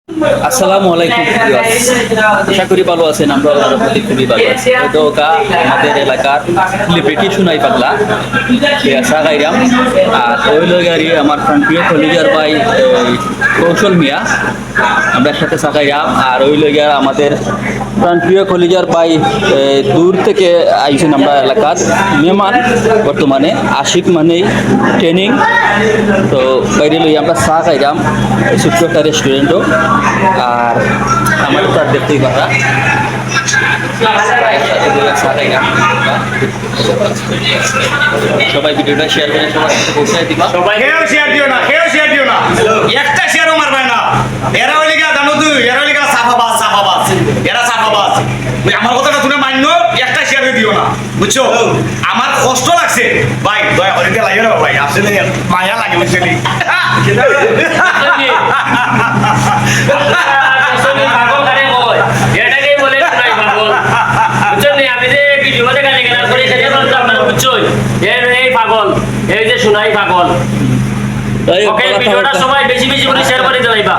আসসালামু আলাইকুম ভিউয়ার্স, আশা করি ভালো আছেন। আমরা আল্লাহর রহমতে খুবই ভালো আছি। তো আমাদের এলাকার সেলিব্রিটি সুনাই পাগলা সাগাইরাম আর ওই গাড়ি আমার প্রিয় কলিজার ভাই কৌশল মিয়া, আমরা একসাথে সাগাইরাম। আর ওই লগিয়া আমাদের প্রিয় কলিজার ভাই দূর থেকে আইছেন আমরা এলাকার মেহমান, বর্তমানে আশিক মানেই ট্রেনিং। তো বাইরে লই আমরা চা খাইলাম ছোট্ট একটা রেস্টুরেন্টও। আর আমার তো আর দেখতেই কথা সবাই ভিডিওটা শেয়ার করে সবার সাথে পৌঁছায় দিবা। কেউ শেয়ার দিও না, কেউ শেয়ার দিও না, একটা শেয়ারও মারবে না। এরা হইলে গা জানো তুই, এরা হইলে গা সাফাবাজ, এরা সাফাবাজ। আমার কথাটা শুনে মান্য, একটা শেয়ার দিও না, বুঝছো? আমার কষ্ট লাগছে ভাই, দয়া করে দিয়ে লাগিও না ভাই, আসলে মায়া লাগে বুঝলি। এই যে শোনাই পাগল, ওকে ভিডিওটা সবাই বেশি বেশি করে শেয়ার করে দিলাইবা।